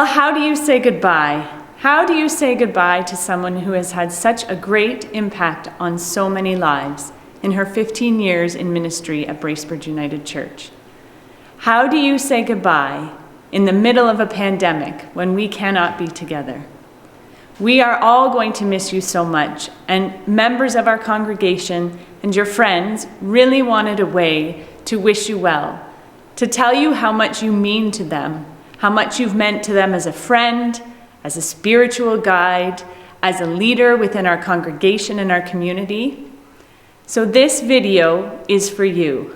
how do you say goodbye? How do you say goodbye to someone who has had such a great impact on so many lives in her 15 years in ministry at Bracebridge United Church? How do you say goodbye in the middle of a pandemic when we cannot be together? We are all going to miss you so much, and members of our congregation and your friends really wanted a way to wish you well, to tell you how much you mean to them, how much you've meant to them as a friend, as a spiritual guide, as a leader within our congregation and our community. So this video is for you.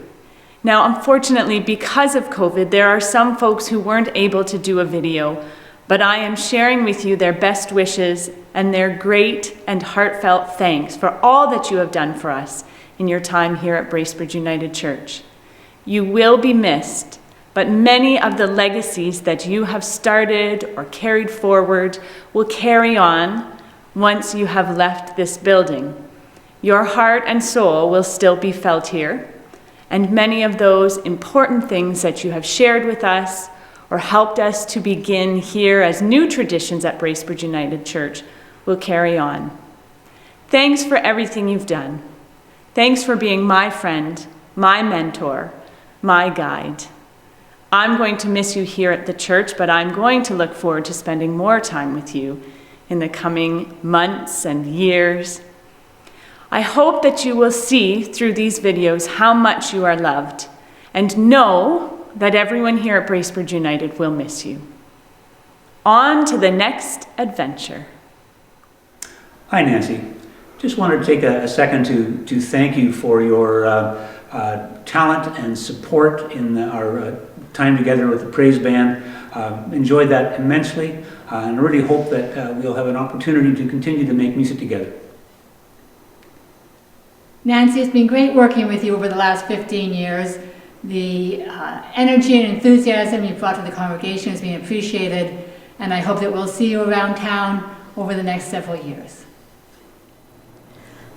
Now, unfortunately, because of COVID, there are some folks who weren't able to do a video, but I am sharing with you their best wishes and their great and heartfelt thanks for all that you have done for us in your time here at Bracebridge United Church. You will be missed, but many of the legacies that you have started or carried forward will carry on once you have left this building. Your heart and soul will still be felt here, and many of those important things that you have shared with us or helped us to begin here as new traditions at Bracebridge United Church will carry on. Thanks for everything you've done. Thanks for being my friend, my mentor, my guide. I'm going to miss you here at the church, but I'm going to look forward to spending more time with you in the coming months and years. I hope that you will see through these videos how much you are loved, and know that everyone here at Bracebridge United will miss you. On to the next adventure. Hi, Nancy. Just wanted to take a second to thank you for your talent and support in our time together with the Praise Band. Enjoyed that immensely, and I really hope that we'll have an opportunity to continue to make music together. Nancy, it's been great working with you over the last 15 years. The energy and enthusiasm you've brought to the congregation has been appreciated, and I hope that we'll see you around town over the next several years.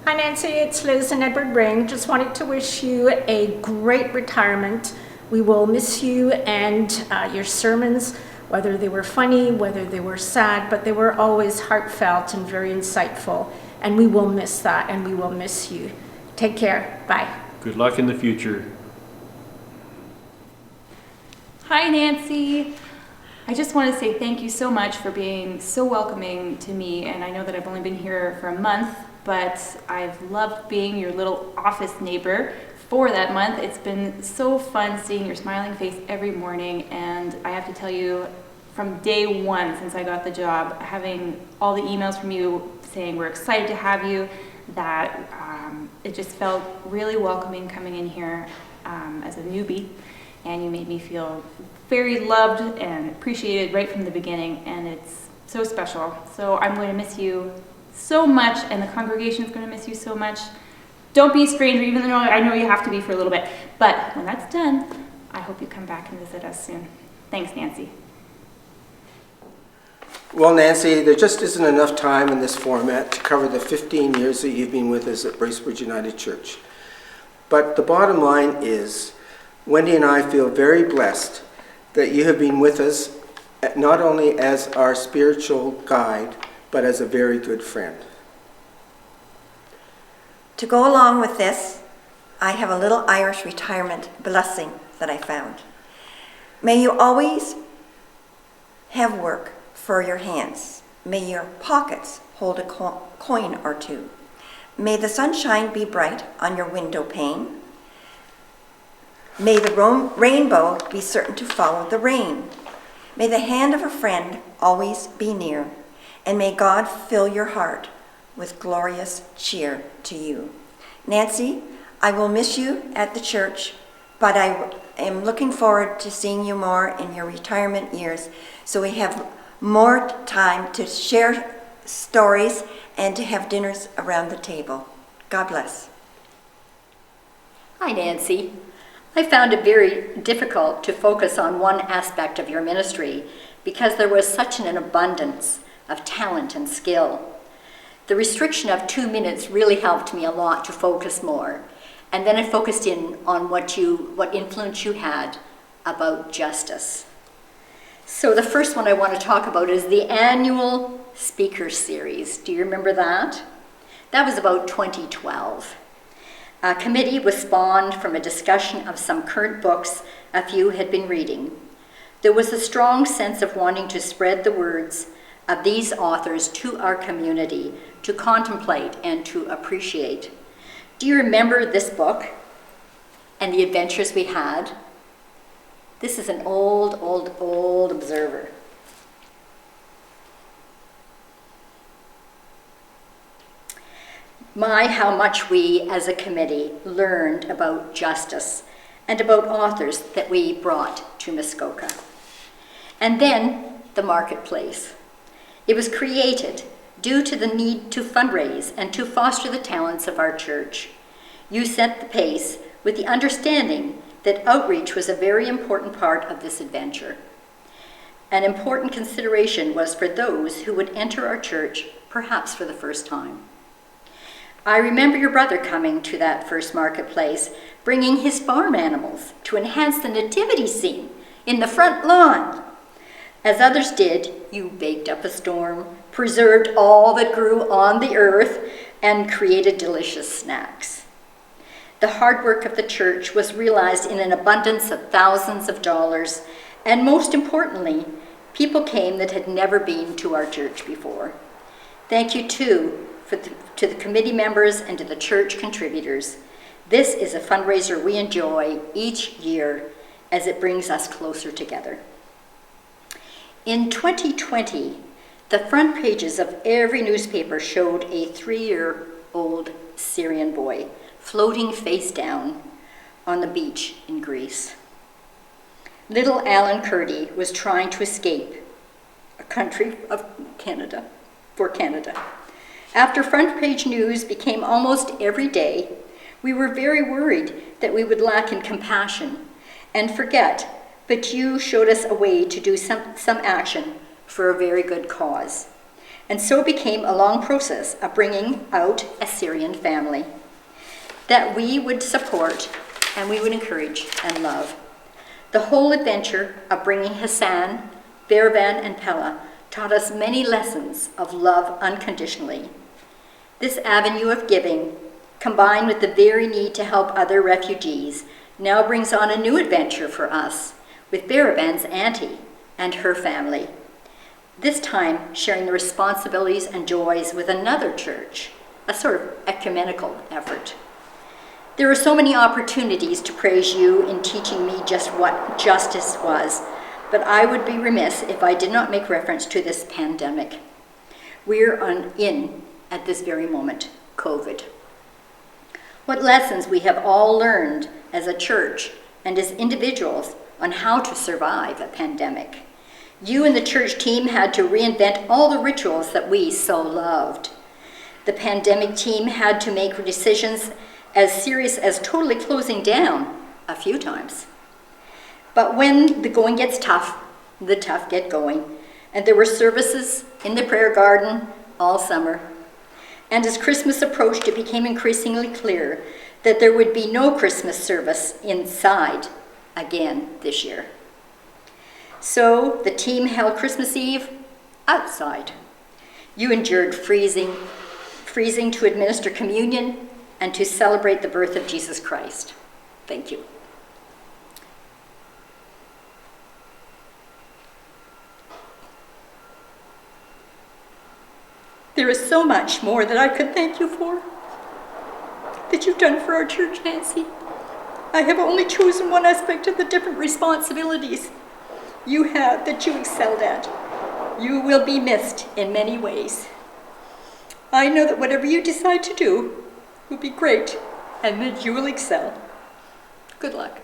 Hi Nancy, it's Liz and Edward Ring. Just wanted to wish you a great retirement. We will miss you and your sermons, whether they were funny, whether they were sad, but they were always heartfelt and very insightful. And we will miss that, and we will miss you. Take care. Bye. Good luck in the future. Hi Nancy. I just want to say thank you so much for being so welcoming to me, and I know that I've only been here for a month, but I've loved being your little office neighbor for that month. It's been so fun seeing your smiling face every morning, and I have to tell you, from day one since I got the job, having all the emails from you saying we're excited to have you, that it just felt really welcoming coming in here as a newbie, and you made me feel very loved and appreciated right from the beginning, and it's so special. So I'm going to miss you so much, and the congregation is going to miss you so much. Don't be a stranger, even though I know you have to be for a little bit, but when that's done, I hope you come back and visit us soon. Thanks, Nancy. Well, Nancy, there just isn't enough time in this format to cover the 15 years that you've been with us at Bracebridge United Church. But the bottom line is, Wendy and I feel very blessed that you have been with us not only as our spiritual guide, but as a very good friend. To go along with this, I have a little Irish retirement blessing that I found. May you always have work for your hands. May your pockets hold a coin or two. May the sunshine be bright on your window pane. May the rainbow be certain to follow the rain. May the hand of a friend always be near. And may God fill your heart with glorious cheer to you. Nancy, I will miss you at the church, but I am looking forward to seeing you more in your retirement years, so we have more time to share stories and to have dinners around the table. God bless. Hi, Nancy. I found it very difficult to focus on one aspect of your ministry because there was such an abundance of talent and skill. The restriction of 2 minutes really helped me a lot to focus more. And then I focused in on what influence you had about justice. So the first one I want to talk about is the annual speaker series. Do you remember that? That was about 2012. A committee was spawned from a discussion of some current books a few had been reading. There was a strong sense of wanting to spread the words of these authors to our community, to contemplate and to appreciate. Do you remember this book and the adventures we had? This is an old observer. My, how much we as a committee learned about justice and about authors that we brought to Muskoka. And then the marketplace. It was created due to the need to fundraise and to foster the talents of our church. You set the pace with the understanding that outreach was a very important part of this adventure. An important consideration was for those who would enter our church, perhaps for the first time. I remember your brother coming to that first marketplace, bringing his farm animals to enhance the nativity scene in the front lawn. As others did, you baked up a storm, preserved all that grew on the earth, and created delicious snacks. The hard work of the church was realized in an abundance of thousands of dollars, and most importantly, people came that had never been to our church before. Thank you, too, to the committee members and to the church contributors. This is a fundraiser we enjoy each year as it brings us closer together. In 2020, the front pages of every newspaper showed a 3-year-old Syrian boy floating face down on the beach in Greece. Little Alan Kurdi was trying to escape a country of Canada, for Canada. After front page news became almost every day, we were very worried that we would lack in compassion and forget, but you showed us a way to do some action for a very good cause. And so became a long process of bringing out a Syrian family that we would support and we would encourage and love. The whole adventure of bringing Hassan, Berban, and Pella taught us many lessons of love unconditionally. This avenue of giving, combined with the very need to help other refugees, now brings on a new adventure for us with Berban's auntie and her family. This time sharing the responsibilities and joys with another church, a sort of ecumenical effort. There are so many opportunities to praise you in teaching me just what justice was, but I would be remiss if I did not make reference to this pandemic. We're in at this very moment, COVID. What lessons we have all learned as a church and as individuals on how to survive a pandemic. You and the church team had to reinvent all the rituals that we so loved. The pandemic team had to make decisions as serious as totally closing down a few times. But when the going gets tough, the tough get going. And there were services in the prayer garden all summer. And as Christmas approached, it became increasingly clear that there would be no Christmas service inside again this year. So the team held Christmas Eve outside. You endured freezing to administer communion and to celebrate the birth of Jesus Christ. Thank you. There is so much more that I could thank you for, that you've done for our church, Nancy. I have only chosen one aspect of the different responsibilities you have that you excelled at. You will be missed in many ways. I know that whatever you decide to do will be great and that you will excel. Good luck.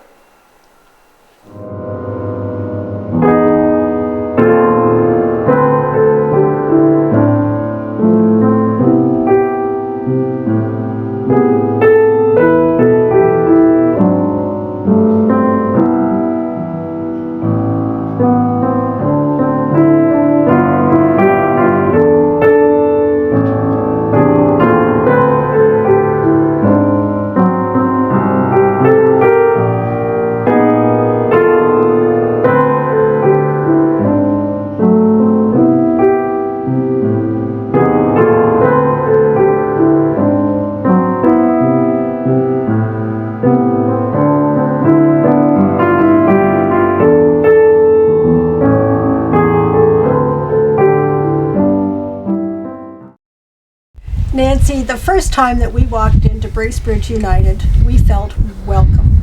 Nancy, the first time that we walked into Bracebridge United, we felt welcome.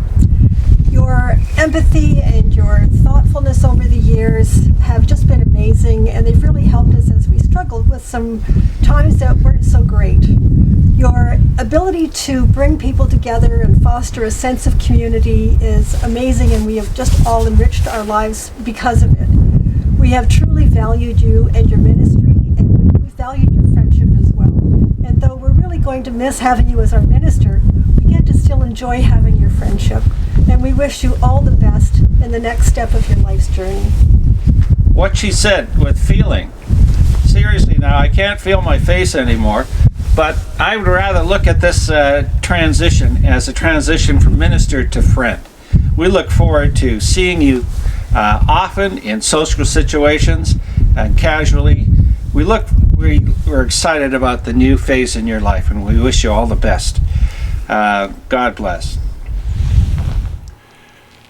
Your empathy and your thoughtfulness over the years have just been amazing, and they've really helped us as we struggled with some times that weren't so great. Your ability to bring people together and foster a sense of community is amazing, and we have just all enriched our lives because of it. We have truly valued you and your ministry, and we valued your friendship as well. And though we're really going to miss having you as our minister, we get to still enjoy having your friendship. And we wish you all the best in the next step of your life's journey. What she said with feeling. Seriously now, I can't feel my face anymore, but I would rather look at this transition as a transition from minister to friend. We look forward to seeing you often in social situations and casually. We're excited about the new phase in your life, and we wish you all the best. God bless.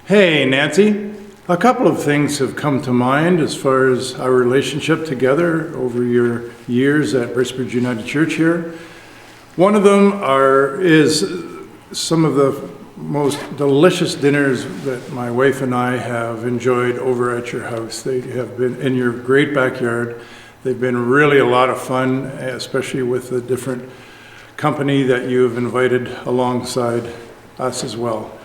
Hey, Nancy. A couple of things have come to mind as far as our relationship together over your years at Bracebridge United Church here. One of them is some of the most delicious dinners that my wife and I have enjoyed over at your house. They have been in your great backyard. They've been really a lot of fun, especially with the different company that you have invited alongside us as well.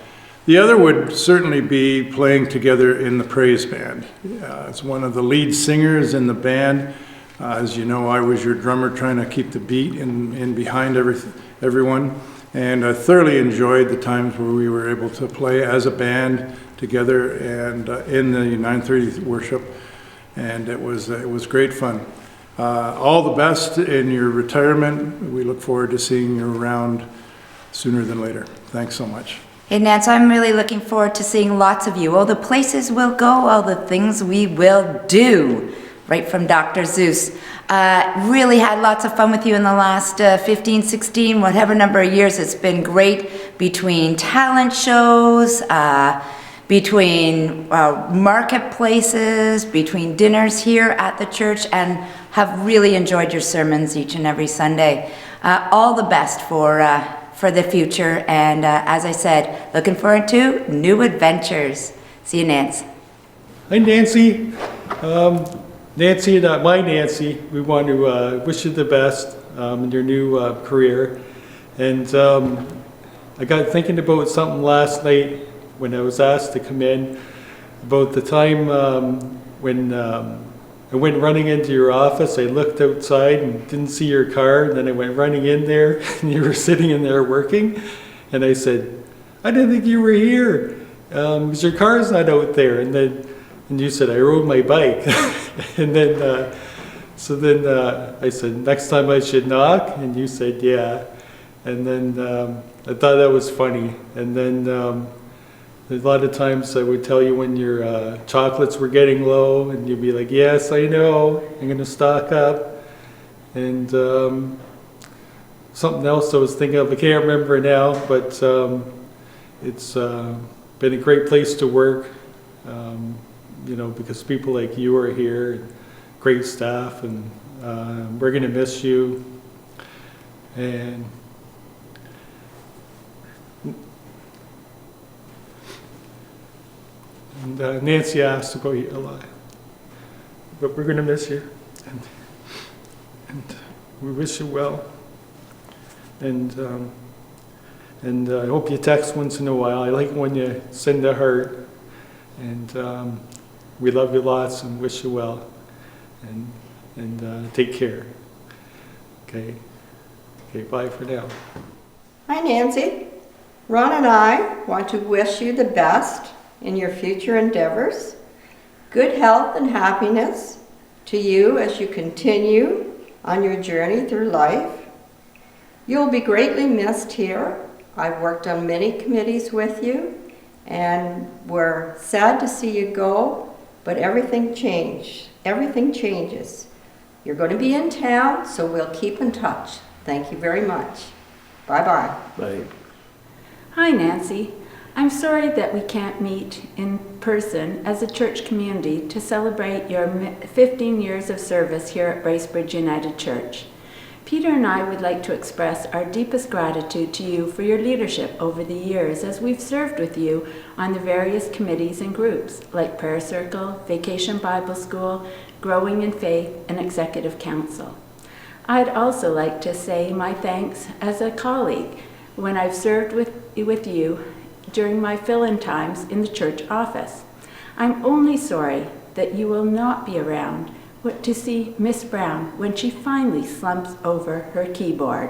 The other would certainly be playing together in the praise band. As one of the lead singers in the band, as you know, I was your drummer trying to keep the beat in behind everyone. And I thoroughly enjoyed the times where we were able to play as a band together and in the 9:30 worship. And it was great fun. All the best in your retirement. We look forward to seeing you around sooner than later. Thanks so much. Hey Nance, I'm really looking forward to seeing lots of you. All the places we'll go, all the things we will do. Right from Dr. Zeus. Really had lots of fun with you in the last 15, 16, whatever number of years. It's been great between talent shows, between marketplaces, between dinners here at the church, and have really enjoyed your sermons each and every Sunday. All the best for the future, and as I said, looking forward to new adventures. See you, Nance. Hi, Nancy. Nancy, not my Nancy, we want to wish you the best in your new career. And I got thinking about something last night when I was asked to come in, about the time when I went running into your office. I looked outside and didn't see your car, and then I went running in there and you were sitting in there working. And I said, I didn't think you were here, because your car's not out there. And you said, I rode my bike. And then, I said, next time I should knock? And you said, yeah. And then I thought that was funny. And then a lot of times I would tell you when your chocolates were getting low, and you'd be like, yes, I know, I'm going to stock up. And something else I was thinking of, I can't remember now, but it's been a great place to work. Because people like you are here, and great staff, and we're going to miss you. And Nancy asked about you a lot, but we're going to miss you, and we wish you well. And I hope you text once in a while. I like when you send a heart. And we love you lots and wish you well, and take care. Okay, bye for now. Hi Nancy, Ron and I want to wish you the best in your future endeavors. Good health and happiness to you as you continue on your journey through life. You'll be greatly missed here. I've worked on many committees with you, and we're sad to see you go, but everything changes. You're going to be in town, so we'll keep in touch. Thank you very much. Bye-bye. Bye. Hi, Nancy. I'm sorry that we can't meet in person as a church community to celebrate your 15 years of service here at Bracebridge United Church. Peter and I would like to express our deepest gratitude to you for your leadership over the years as we've served with you on the various committees and groups like Prayer Circle, Vacation Bible School, Growing in Faith, and Executive Council. I'd also like to say my thanks as a colleague when I've served with you during my fill-in times in the church office. I'm only sorry that you will not be around to see Miss Brown when she finally slumps over her keyboard.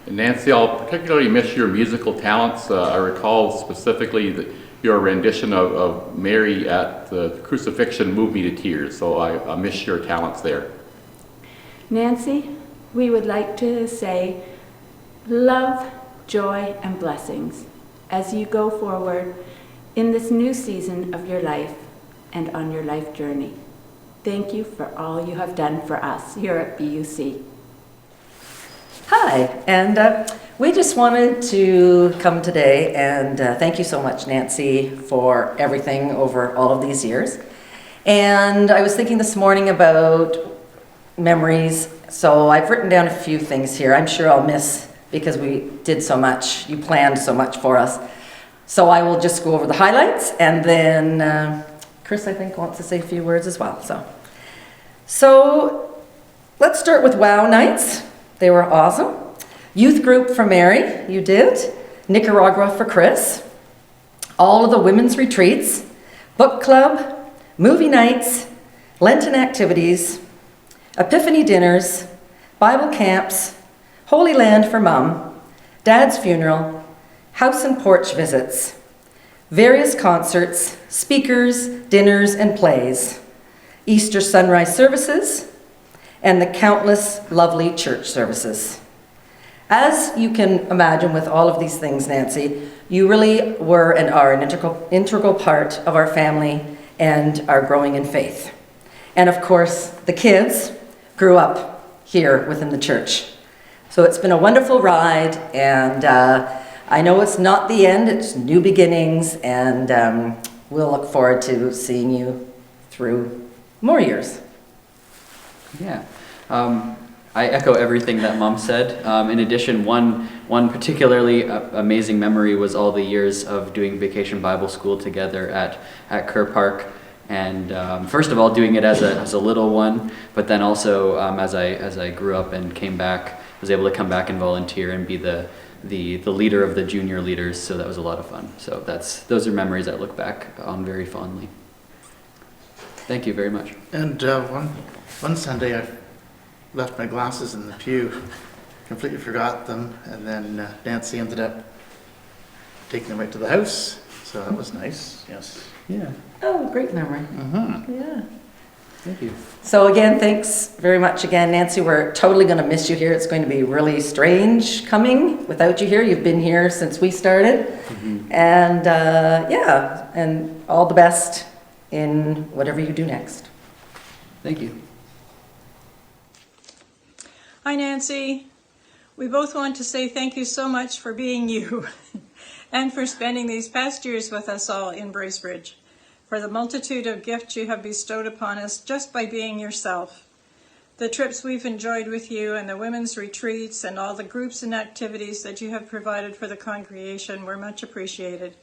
And Nancy, I'll particularly miss your musical talents. I recall specifically that your rendition of Mary at the crucifixion moved me to tears, so I miss your talents there. Nancy, we would like to say love, joy, and blessings as you go forward in this new season of your life and on your life journey. Thank you for all you have done for us here at BUC. Hi, and we just wanted to come today and thank you so much, Nancy, for everything over all of these years. And I was thinking this morning about memories, so I've written down a few things here. I'm sure I'll miss because we did so much, you planned so much for us. So I will just go over the highlights, and then Chris, I think, wants to say a few words as well. So let's start with WOW nights. They were awesome. Youth group for Mary, you did. Nicaragua for Chris. All of the women's retreats. Book club, movie nights, Lenten activities, Epiphany dinners, Bible camps, Holy Land for Mom, Dad's funeral, house and porch visits, various concerts, speakers, dinners, and plays, Easter sunrise services, and the countless lovely church services. As you can imagine with all of these things, Nancy, you really were and are an integral part of our family and our growing in faith. And of course, the kids grew up here within the church. So it's been a wonderful ride, and I know it's not the end, it's new beginnings, and we'll look forward to seeing you through more years. Yeah, I echo everything that Mom said. In addition, one particularly amazing memory was all the years of doing Vacation Bible School together at Kerr Park. And first of all, doing it as a little one, but then also as I grew up and came back, was able to come back and volunteer and be the leader of the junior leaders. So that was a lot of fun. So those are memories I look back on very fondly. Thank you very much. And one Sunday I left my glasses in the pew, completely forgot them, and then Nancy ended up taking them right to the house, so that was nice. Yes. Yeah. Oh, great memory. Mm-hmm. Yeah. Thank you. So again, thanks very much again, Nancy. We're totally going to miss you here. It's going to be really strange coming without you here. You've been here since we started. Mm-hmm. And yeah, and all the best in whatever you do next. Thank you. Hi, Nancy. We both want to say thank you so much for being you and for spending these past years with us all in Bracebridge, for the multitude of gifts you have bestowed upon us just by being yourself. The trips we've enjoyed with you and the women's retreats and all the groups and activities that you have provided for the congregation were much appreciated.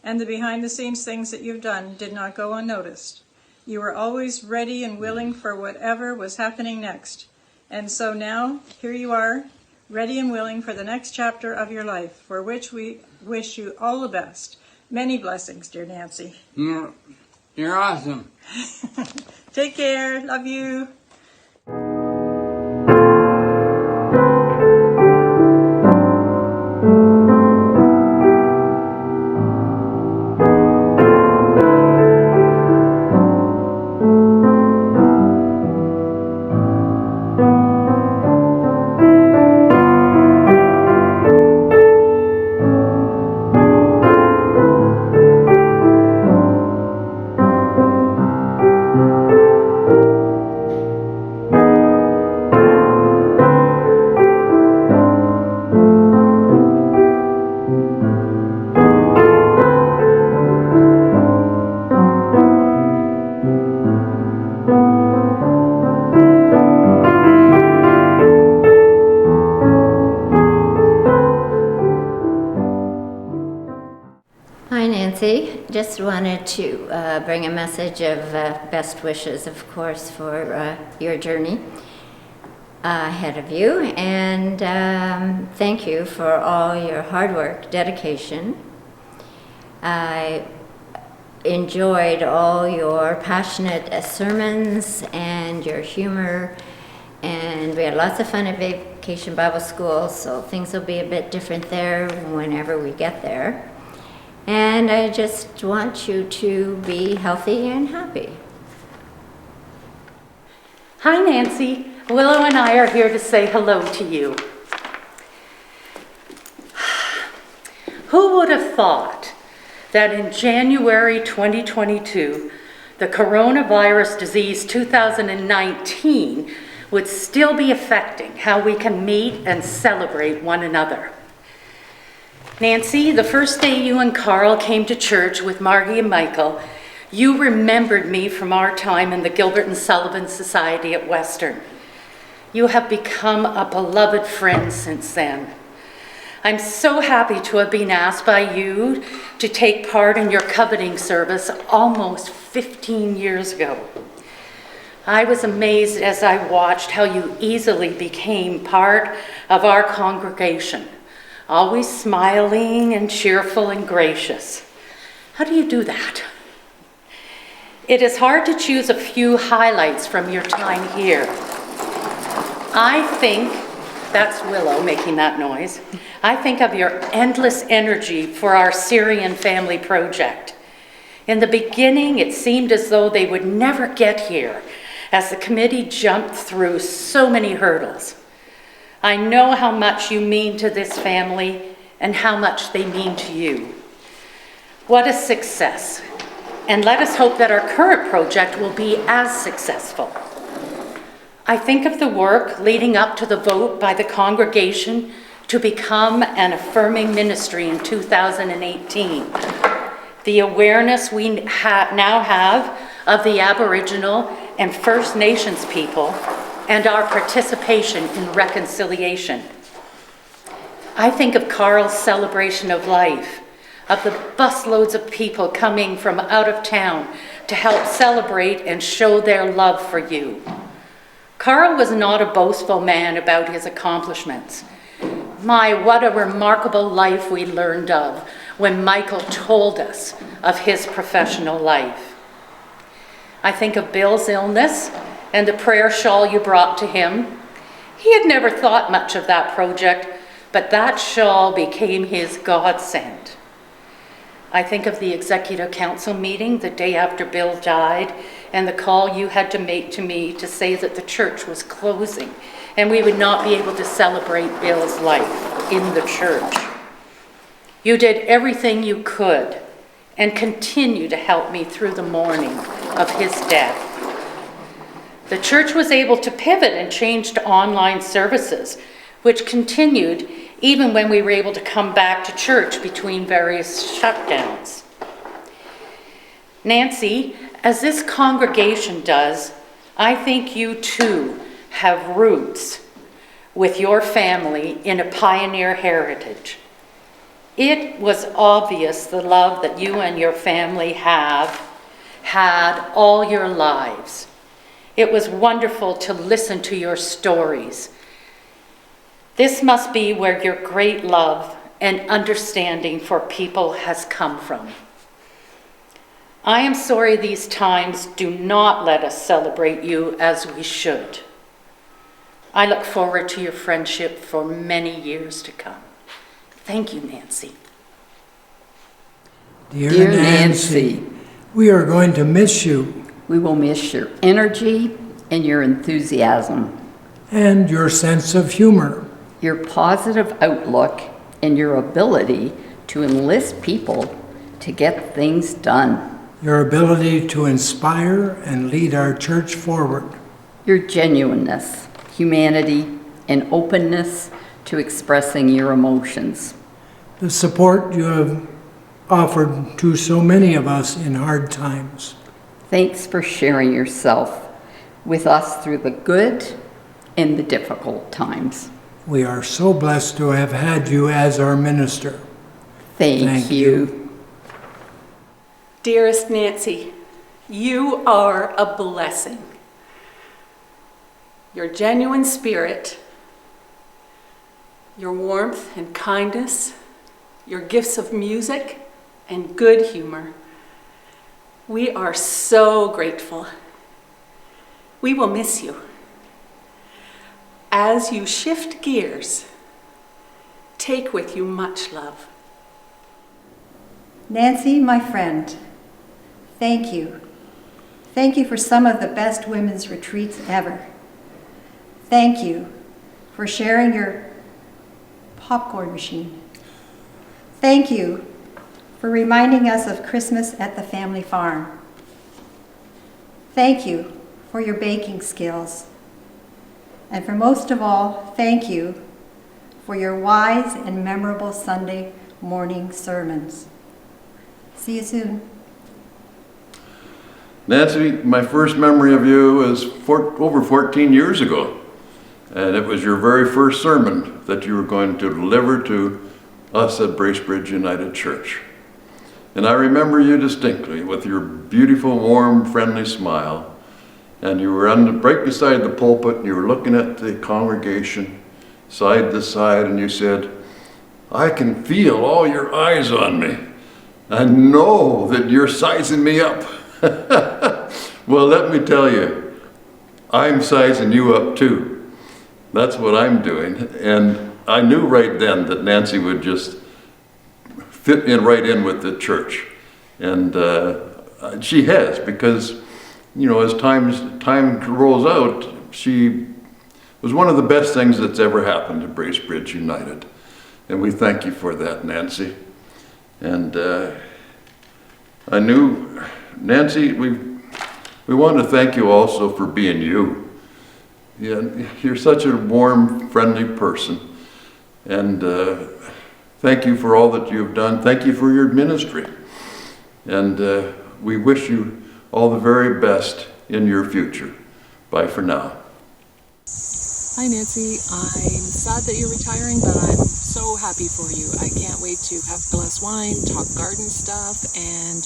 And the behind-the-scenes things that you've done did not go unnoticed. You were always ready and willing for whatever was happening next. And so now, here you are, ready and willing for the next chapter of your life, for which we wish you all the best. Many blessings, dear Nancy. You're awesome. Take care. Love you. Nancy. Just wanted to bring a message of best wishes, of course, for your journey ahead of you. And thank you for all your hard work, dedication. I enjoyed all your passionate sermons and your humor. And we had lots of fun at Vacation Bible School, so things will be a bit different there whenever we get there. And I just want you to be healthy and happy. Hi, Nancy. Willow and I are here to say hello to you. Who would have thought that in January 2022, the coronavirus disease 2019 would still be affecting how we can meet and celebrate one another? Nancy, the first day you and Carl came to church with Margie and Michael, you remembered me from our time in the Gilbert and Sullivan Society at Western. You have become a beloved friend since then. I'm so happy to have been asked by you to take part in your coveting service almost 15 years ago. I was amazed as I watched how you easily became part of our congregation, always smiling and cheerful and gracious. How do you do that? It is hard to choose a few highlights from your time here. I think, that's Willow making that noise, I think of your endless energy for our Syrian family project. In the beginning, it seemed as though they would never get here, as the committee jumped through so many hurdles. I know how much you mean to this family and how much they mean to you. What a success. And let us hope that our current project will be as successful. I think of the work leading up to the vote by the congregation to become an affirming ministry in 2018. The awareness we now have of the Aboriginal and First Nations people and our participation in reconciliation. I think of Carl's celebration of life, of the busloads of people coming from out of town to help celebrate and show their love for you. Carl was not a boastful man about his accomplishments. My, what a remarkable life we learned of when Michael told us of his professional life. I think of Bill's illness and the prayer shawl you brought to him. He had never thought much of that project, but that shawl became his godsend. I think of the Executive Council meeting the day after Bill died and the call you had to make to me to say that the church was closing and we would not be able to celebrate Bill's life in the church. You did everything you could and continue to help me through the mourning of his death. The church was able to pivot and change to online services, which continued even when we were able to come back to church between various shutdowns. Nancy, as this congregation does, I think you too have roots with your family in a pioneer heritage. It was obvious the love that you and your family have had all your lives. It was wonderful to listen to your stories. This must be where your great love and understanding for people has come from. I am sorry these times do not let us celebrate you as we should. I look forward to your friendship for many years to come. Thank you, Nancy. Dear Nancy, we are going to miss you. We will miss your energy and your enthusiasm. And your sense of humor. Your positive outlook and your ability to enlist people to get things done. Your ability to inspire and lead our church forward. Your genuineness, humanity, and openness to expressing your emotions. The support you have offered to so many of us in hard times. Thanks for sharing yourself with us through the good and the difficult times. We are so blessed to have had you as our minister. Thank you. Dearest Nancy, you are a blessing. Your genuine spirit, your warmth and kindness, your gifts of music and good humor. We are so grateful. We will miss you. As you shift gears, take with you much love. Nancy, my friend, thank you. Thank you for some of the best women's retreats ever. Thank you for sharing your popcorn machine. Thank you for reminding us of Christmas at the family farm. Thank you for your baking skills. And for most of all, thank you for your wise and memorable Sunday morning sermons. See you soon. Nancy, my first memory of you is over 14 years ago. And it was your very first sermon that you were going to deliver to us at Bracebridge United Church. And I remember you distinctly with your beautiful, warm, friendly smile. And you were right beside the pulpit and you were looking at the congregation side to side and you said, I can feel all your eyes on me. I know that you're sizing me up. Well, let me tell you, I'm sizing you up too. That's what I'm doing. And I knew right then that Nancy would just fit in right in with the church. And she has, because, you know, as time rolls out, she was one of the best things that's ever happened to Bracebridge United. And we thank you for that, Nancy. And I knew, Nancy, we want to thank you also for being you. Yeah, you're such a warm, friendly person. And thank you for all that you've done. Thank you for your ministry. And we wish you all the very best in your future. Bye for now. Hi Nancy, I'm sad that you're retiring, but I'm so happy for you. I can't wait to have a glass of wine, talk garden stuff, and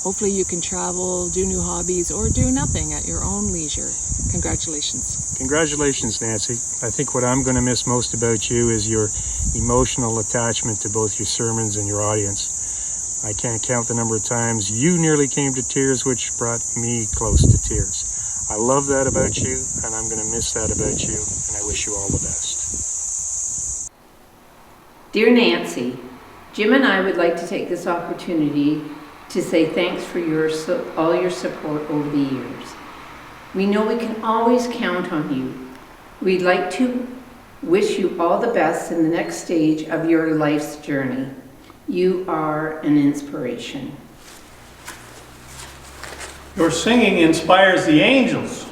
hopefully you can travel, do new hobbies, or do nothing at your own leisure. Congratulations. Congratulations, Nancy. I think what I'm going to miss most about you is your emotional attachment to both your sermons and your audience. I can't count the number of times you nearly came to tears, which brought me close to tears. I love that about you, and I'm going to miss that about you, and I wish you all the best. Dear Nancy, Jim and I would like to take this opportunity to say thanks for all your support over the years. We know we can always count on you. We'd like to wish you all the best in the next stage of your life's journey. You are an inspiration. Your singing inspires the angels.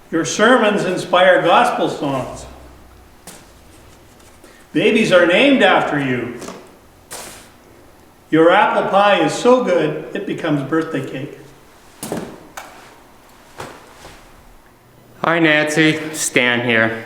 Your sermons inspire gospel songs. Babies are named after you. Your apple pie is so good, it becomes birthday cake. Hi Nancy, Stan here.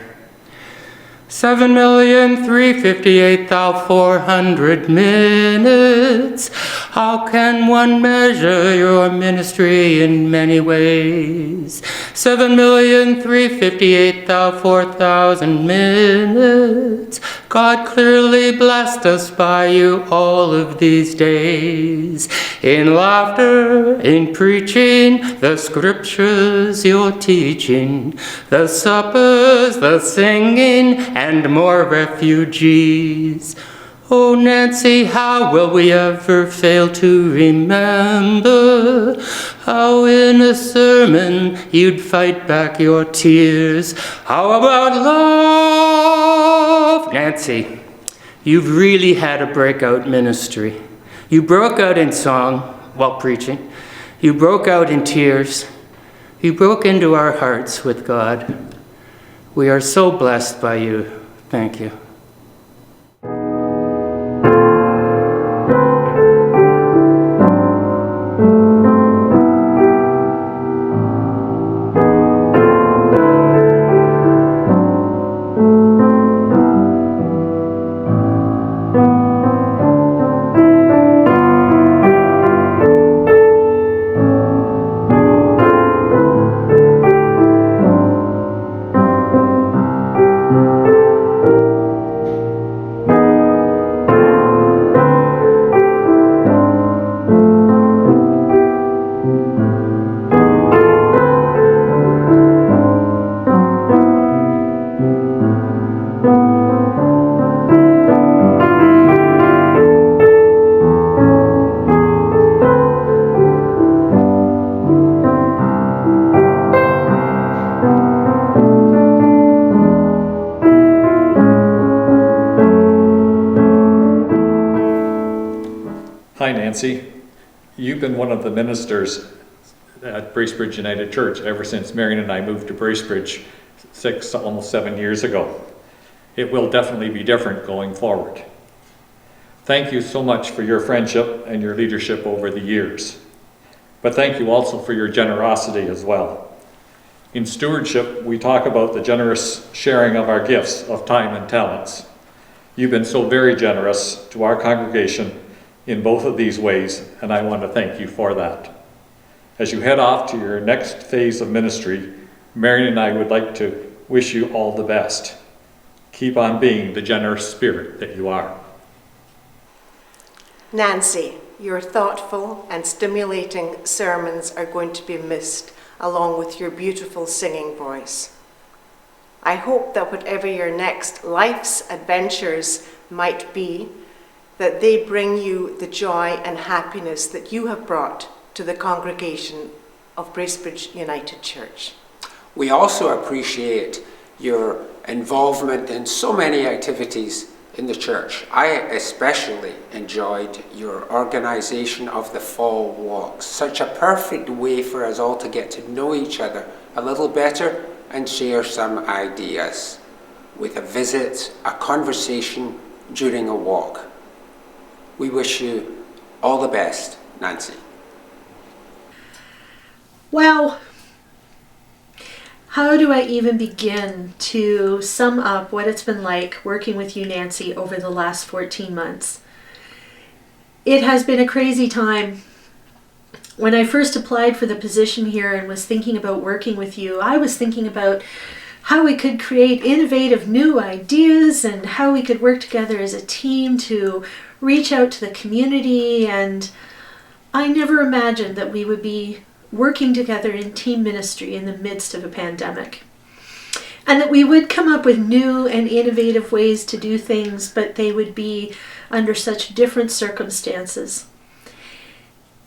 7,358,400 minutes. How can one measure your ministry in many ways? 7,358,000 minutes. God clearly blessed us by you all of these days. In laughter, in preaching, the scriptures you're teaching, the suppers, the singing, and more refugees. Oh, Nancy, how will we ever fail to remember how in a sermon you'd fight back your tears? How about love? Nancy, you've really had a breakout ministry. You broke out in song while preaching. You broke out in tears. You broke into our hearts with God. We are so blessed by you. Thank you. Hi, Nancy. You've been one of the ministers at Bracebridge United Church ever since Marion and I moved to Bracebridge almost 7 years ago. It will definitely be different going forward. Thank you so much for your friendship and your leadership over the years. But thank you also for your generosity as well. In stewardship, we talk about the generous sharing of our gifts of time and talents. You've been so very generous to our congregation in both of these ways, and I want to thank you for that. As you head off to your next phase of ministry, Marion and I would like to wish you all the best. Keep on being the generous spirit that you are. Nancy, your thoughtful and stimulating sermons are going to be missed, along with your beautiful singing voice. I hope that whatever your next life's adventures might be, that they bring you the joy and happiness that you have brought to the congregation of Bracebridge United Church. We also appreciate your involvement in so many activities in the church. I especially enjoyed your organisation of the fall walks. Such a perfect way for us all to get to know each other a little better and share some ideas with a visit, a conversation during a walk. We wish you all the best, Nancy. Wow. How do I even begin to sum up what it's been like working with you, Nancy, over the last 14 months? It has been a crazy time. When I first applied for the position here and was thinking about working with you, I was thinking about how we could create innovative new ideas and how we could work together as a team to reach out to the community, and I never imagined that we would be working together in team ministry in the midst of a pandemic. And that we would come up with new and innovative ways to do things, but they would be under such different circumstances.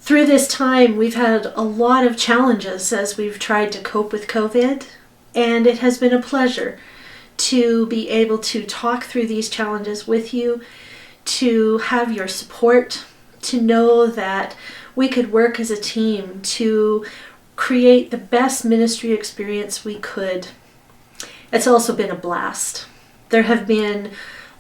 Through this time, we've had a lot of challenges as we've tried to cope with COVID, and it has been a pleasure to be able to talk through these challenges with you, to have your support, to know that we could work as a team to create the best ministry experience we could. It's also been a blast. There have been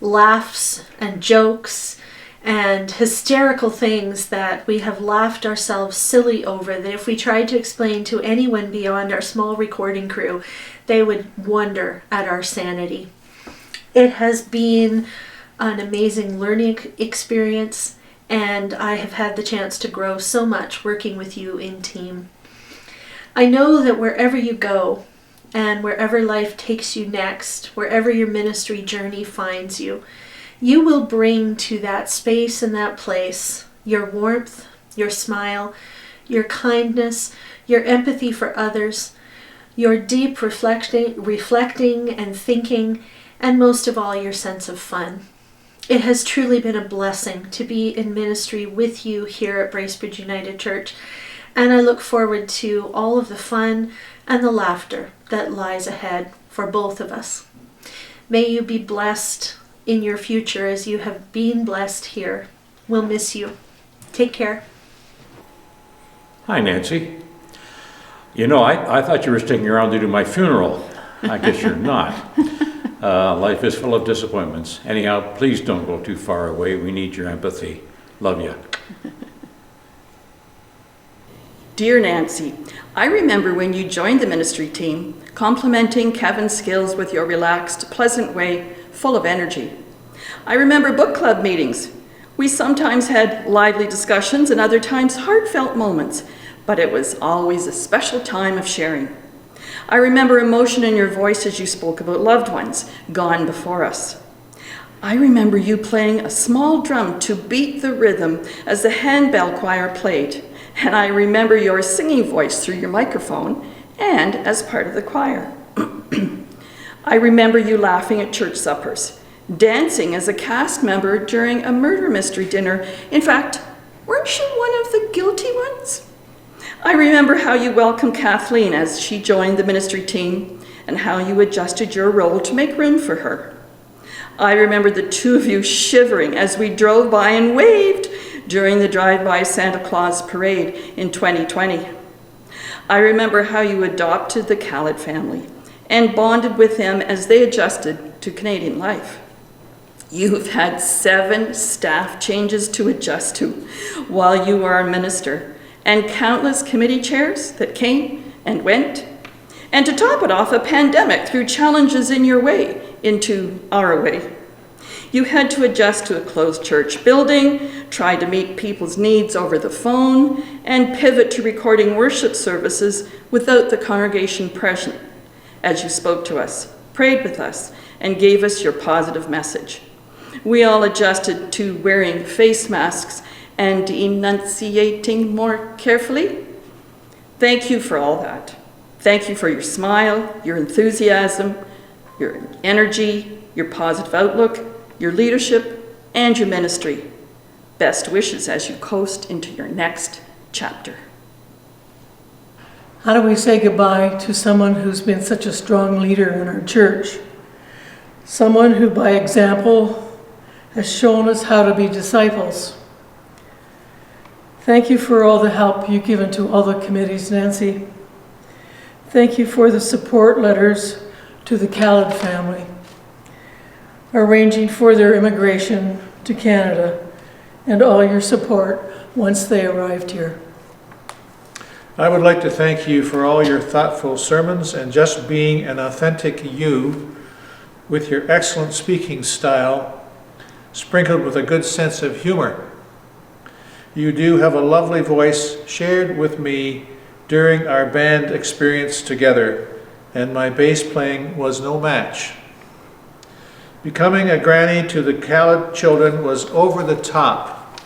laughs and jokes and hysterical things that we have laughed ourselves silly over, that if we tried to explain to anyone beyond our small recording crew, they would wonder at our sanity. It has been an amazing learning experience, and I have had the chance to grow so much working with you in team. I know that wherever you go and wherever life takes you next, wherever your ministry journey finds you, you will bring to that space and that place your warmth, your smile, your kindness, your empathy for others, your deep reflecting and thinking, and most of all, your sense of fun. It has truly been a blessing to be in ministry with you here at Bracebridge United Church, and I look forward to all of the fun and the laughter that lies ahead for both of us. May you be blessed in your future as you have been blessed here. We'll miss you. Take care. Hi, Nancy. You know, I thought you were sticking around to do my funeral. I guess you're not. Life is full of disappointments. Anyhow, please don't go too far away. We need your empathy. Love you. Dear Nancy, I remember when you joined the ministry team, complimenting Kevin's skills with your relaxed, pleasant way, full of energy. I remember book club meetings. We sometimes had lively discussions and other times heartfelt moments, but it was always a special time of sharing. I remember emotion in your voice as you spoke about loved ones gone before us. I remember you playing a small drum to beat the rhythm as the handbell choir played, and I remember your singing voice through your microphone and as part of the choir. I remember you laughing at church suppers, dancing as a cast member during a murder mystery dinner. In fact, weren't you one of the guilty ones? I remember how you welcomed Kathleen as she joined the ministry team and how you adjusted your role to make room for her. I remember the two of you shivering as we drove by and waved during the Drive-By Santa Claus parade in 2020. I remember how you adopted the Khaled family and bonded with them as they adjusted to Canadian life. You've had 7 staff changes to adjust to while you were our minister, and countless committee chairs that came and went. And to top it off, a pandemic threw challenges in your way into our way. You had to adjust to a closed church building, try to meet people's needs over the phone, and pivot to recording worship services without the congregation present as you spoke to us, prayed with us, and gave us your positive message. We all adjusted to wearing face masks and enunciating more carefully. Thank you for all that. Thank you for your smile, your enthusiasm, your energy, your positive outlook, your leadership, and your ministry. Best wishes as you coast into your next chapter. How do we say goodbye to someone who's been such a strong leader in our church? Someone who, by example, has shown us how to be disciples. Thank you for all the help you've given to all the committees, Nancy. Thank you for the support letters to the Khaled family, arranging for their immigration to Canada, and all your support once they arrived here. I would like to thank you for all your thoughtful sermons and just being an authentic you with your excellent speaking style, sprinkled with a good sense of humor. You do have a lovely voice shared with me during our band experience together, and my bass playing was no match. Becoming a granny to the Khaled children was over the top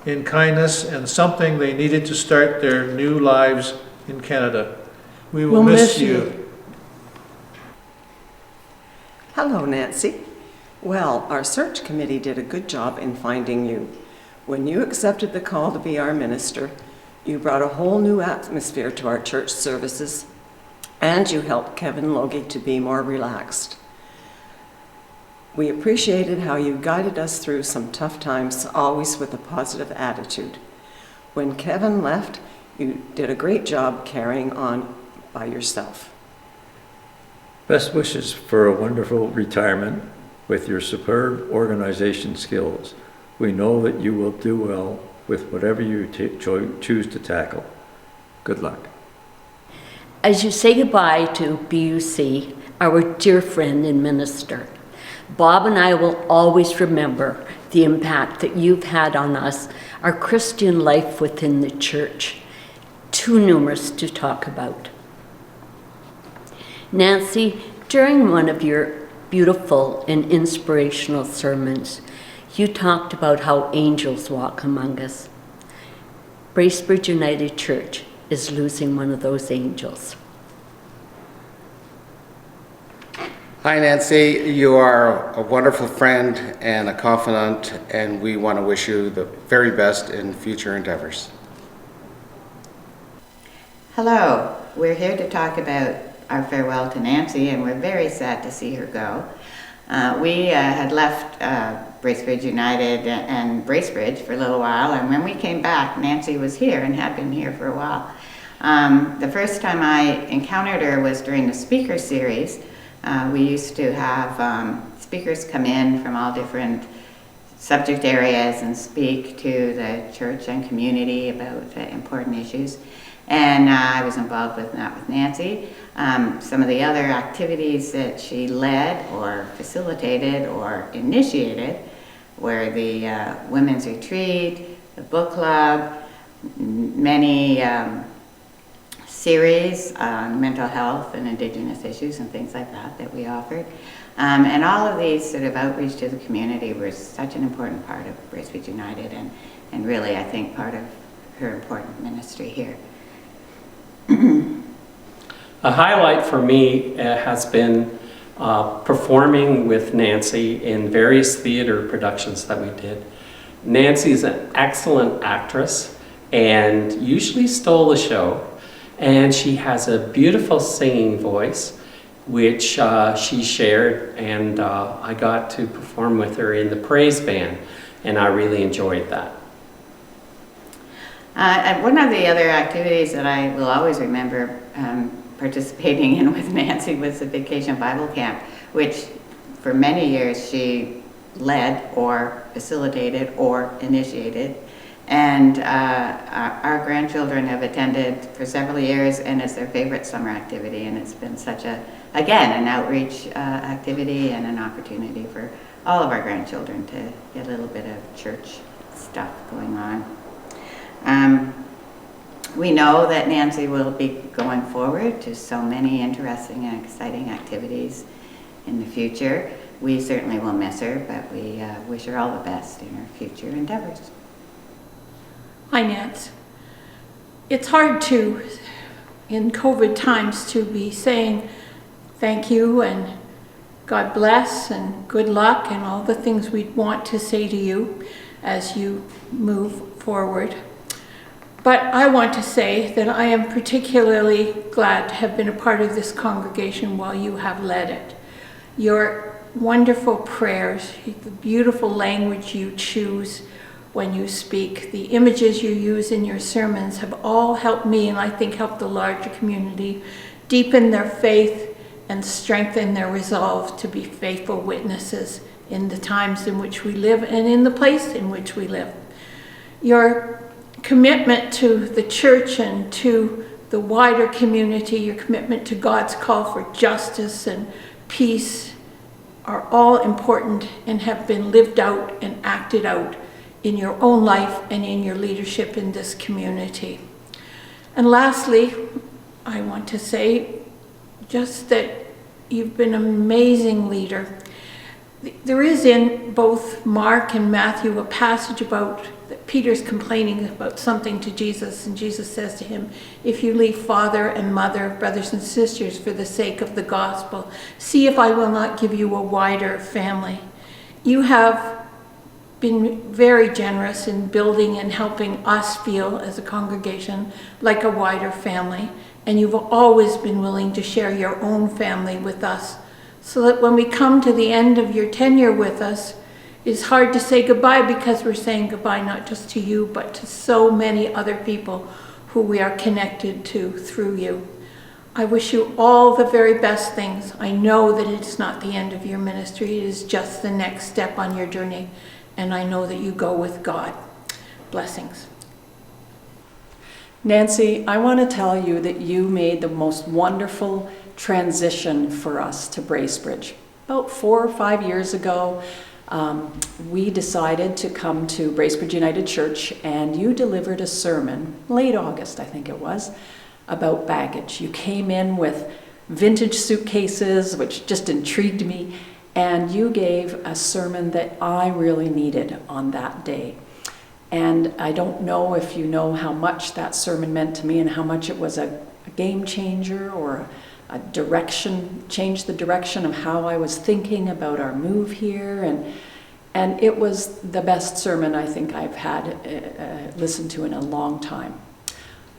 in kindness and something they needed to start their new lives in Canada. We will miss you. Hello, Nancy. Well, our search committee did a good job in finding you. When you accepted the call to be our minister, you brought a whole new atmosphere to our church services, and you helped Kevin Logie to be more relaxed. We appreciated how you guided us through some tough times, always with a positive attitude. When Kevin left, you did a great job carrying on by yourself. Best wishes for a wonderful retirement with your superb organization skills. We know that you will do well with whatever you choose to tackle. Good luck. As you say goodbye to BUC, our dear friend and minister, Bob and I will always remember the impact that you've had on us, our Christian life within the church. Too numerous to talk about. Nancy, during one of your beautiful and inspirational sermons, you talked about how angels walk among us. Bracebridge United Church is losing one of those angels. Hi, Nancy. You are a wonderful friend and a confidant, and we want to wish you the very best in future endeavors. Hello. We're here to talk about our farewell to Nancy, and we're very sad to see her go. We had left Bracebridge United and Bracebridge for a little while, and when we came back, Nancy was here and had been here for a while. The first time I encountered her was during the speaker series. We used to have speakers come in from all different subject areas and speak to the church and community about important issues. And I was involved with that with Nancy. Some of the other activities that she led or facilitated or initiated were the women's retreat, the book club, many series on mental health and Indigenous issues and things like that that we offered. And all of these sort of outreach to the community were such an important part of Bracebridge United and really, I think, part of her important ministry here. A highlight for me has been performing with Nancy in various theater productions that we did. Nancy's an excellent actress and usually stole the show. And she has a beautiful singing voice, which she shared, and I got to perform with her in the praise band, and I really enjoyed that. And one of the other activities that I will always remember participating in with Nancy was the Vacation Bible Camp, which for many years she led or facilitated or initiated. And our grandchildren have attended for several years, and it's their favorite summer activity. And it's been such again, an outreach activity and an opportunity for all of our grandchildren to get a little bit of church stuff going on. We know that Nancy will be going forward to so many interesting and exciting activities in the future. We certainly will miss her, but we wish her all the best in her future endeavors. Hi, Nance. It's hard to, in COVID times, to be saying thank you and God bless and good luck and all the things we'd want to say to you as you move forward. But I want to say that I am particularly glad to have been a part of this congregation while you have led it. Your wonderful prayers, the beautiful language you choose when you speak, the images you use in your sermons have all helped me, and I think helped the larger community, deepen their faith and strengthen their resolve to be faithful witnesses in the times in which we live and in the place in which we live. Your commitment to the church and to the wider community, your commitment to God's call for justice and peace are all important and have been lived out and acted out in your own life and in your leadership in this community. And lastly, I want to say just that you've been an amazing leader. There is in both Mark and Matthew a passage about that Peter's complaining about something to Jesus, and Jesus says to him, if you leave father and mother, brothers and sisters for the sake of the gospel, see if I will not give you a wider family. You have been very generous in building and helping us feel as a congregation like a wider family, and you've always been willing to share your own family with us, so that when we come to the end of your tenure with us, it's hard to say goodbye, because we're saying goodbye not just to you, but to so many other people who we are connected to through you. I wish you all the very best things. I know that it's not the end of your ministry, it is just the next step on your journey, and I know that you go with God. Blessings. Nancy, I want to tell you that you made the most wonderful transition for us to Bracebridge. About 4 or 5 years ago, we decided to come to Bracebridge United Church, and you delivered a sermon, late August I think it was, about baggage. You came in with vintage suitcases, which just intrigued me, and you gave a sermon that I really needed on that day. And I don't know if you know how much that sermon meant to me and how much it was a game changer or a direction, changed the direction of how I was thinking about our move here. And it was the best sermon I think I've had listened to in a long time.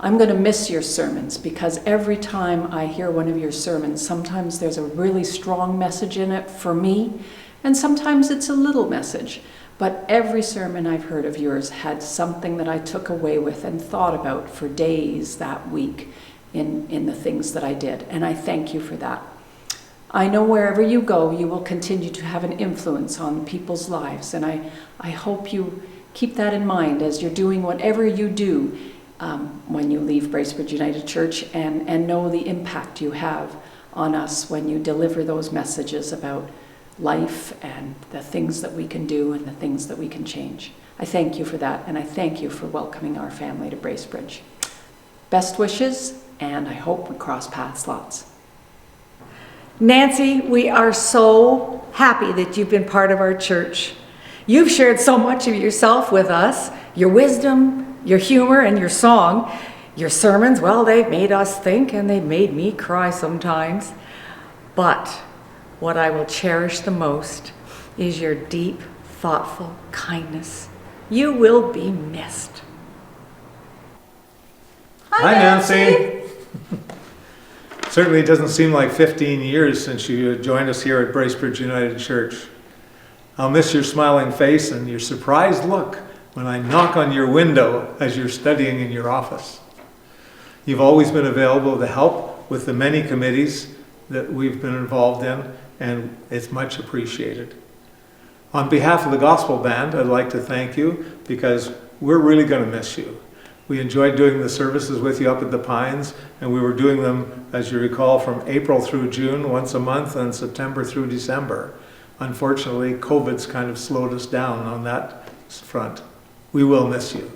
I'm going to miss your sermons, because every time I hear one of your sermons, sometimes there's a really strong message in it for me, and sometimes it's a little message. But every sermon I've heard of yours had something that I took away with and thought about for days that week in the things that I did. And I thank you for that. I know wherever you go, you will continue to have an influence on people's lives. And I hope you keep that in mind as you're doing whatever you do when you leave Bracebridge United Church, and know the impact you have on us when you deliver those messages about life and the things that we can do and the things that we can change. I thank you for that, and I thank you for welcoming our family to Bracebridge. Best wishes, and I hope we cross paths lots. Nancy, we are so happy that you've been part of our church. You've shared so much of yourself with us, your wisdom, your humor, and your song. Your sermons, well, they've made us think, and they've made me cry sometimes. But what I will cherish the most is your deep, thoughtful kindness. You will be missed. Hi, Nancy. Certainly it doesn't seem like 15 years since you joined us here at Bracebridge United Church. I'll miss your smiling face and your surprised look when I knock on your window as you're studying in your office. You've always been available to help with the many committees that we've been involved in, and it's much appreciated. On behalf of the Gospel Band, I'd like to thank you because we're really going to miss you. We enjoyed doing the services with you up at the Pines, and we were doing them, as you recall, from April through June, once a month, and September through December. Unfortunately, COVID's kind of slowed us down on that front. We will miss you.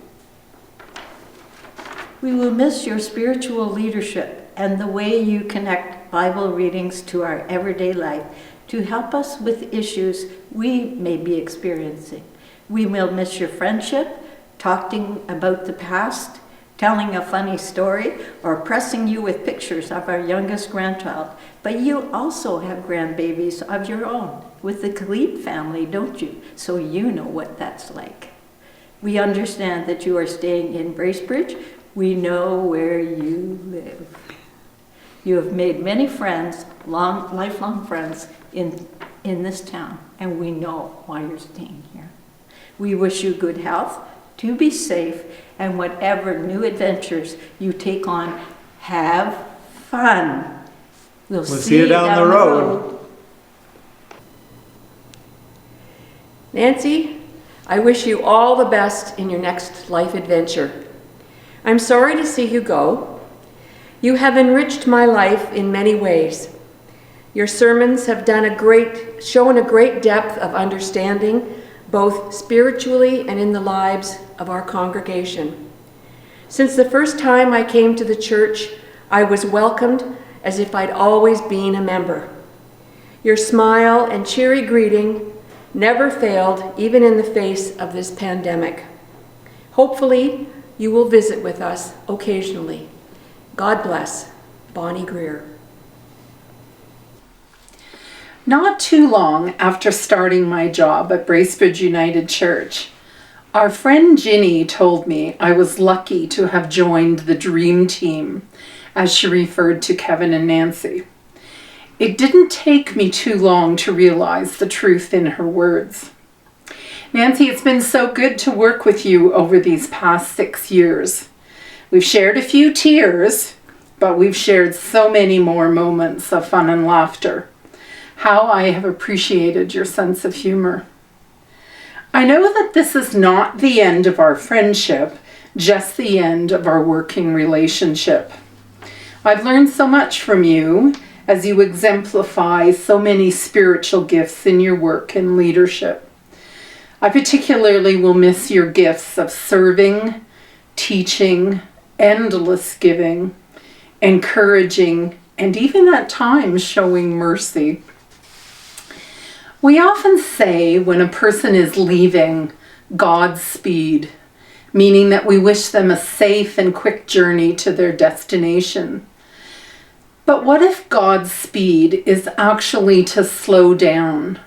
We will miss your spiritual leadership and the way you connect Bible readings to our everyday life to help us with issues we may be experiencing. We will miss your friendship, talking about the past, telling a funny story, or pressing you with pictures of our youngest grandchild. But you also have grandbabies of your own with the Khalid family, don't you? So you know what that's like. We understand that you are staying in Bracebridge. We know where you live. You have made many friends, lifelong friends in this town, and we know why you're staying here. We wish you good health, to be safe, and whatever new adventures you take on, have fun. We'll see you down the road. Nancy, I wish you all the best in your next life adventure. I'm sorry to see you go. You have enriched my life in many ways. Your sermons have shown a great depth of understanding, both spiritually and in the lives of our congregation. Since the first time I came to the church, I was welcomed as if I'd always been a member. Your smile and cheery greeting never failed, even in the face of this pandemic. Hopefully, you will visit with us occasionally. God bless. Bonnie Greer. Not too long after starting my job at Bracebridge United Church, our friend Ginny told me I was lucky to have joined the dream team, as she referred to Kevin and Nancy. It didn't take me too long to realize the truth in her words. Nancy, it's been so good to work with you over these past 6 years. We've shared a few tears, but we've shared so many more moments of fun and laughter. How I have appreciated your sense of humor. I know that this is not the end of our friendship, just the end of our working relationship. I've learned so much from you as you exemplify so many spiritual gifts in your work and leadership. I particularly will miss your gifts of serving, teaching, endless giving, encouraging, and even at times showing mercy. We often say when a person is leaving, Godspeed, meaning that we wish them a safe and quick journey to their destination. But what if Godspeed is actually to slow down,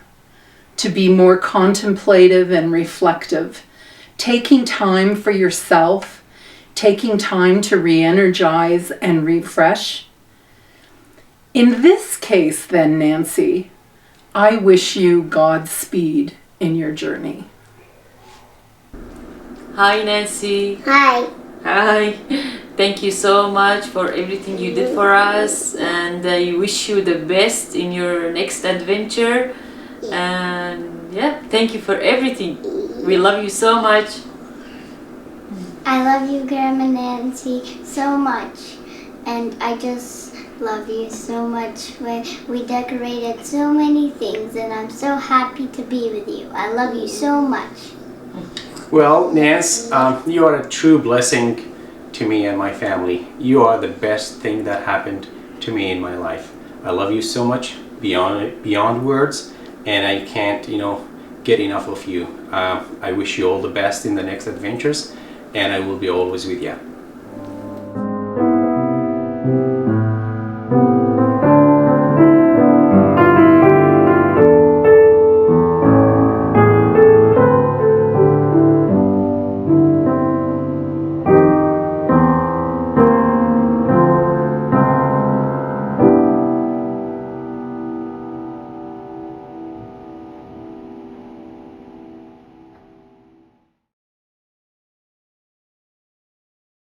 to be more contemplative and reflective, taking time for yourself, taking time to re-energize and refresh? In this case then, Nancy, I wish you Godspeed in your journey. Hi, Nancy. Hi. Hi. Thank you so much for everything you did for us, and I wish you the best in your next adventure. And yeah, thank you for everything. We love you so much. I love you, Grandma Nancy, so much. And I just love you so much. We decorated so many things, and I'm so happy to be with you. I love you so much. Well, Nance, you are a true blessing to me and my family. You are the best thing that happened to me in my life. I love you so much beyond words, and I can't, get enough of you. I wish you all the best in the next adventures, and I will be always with you.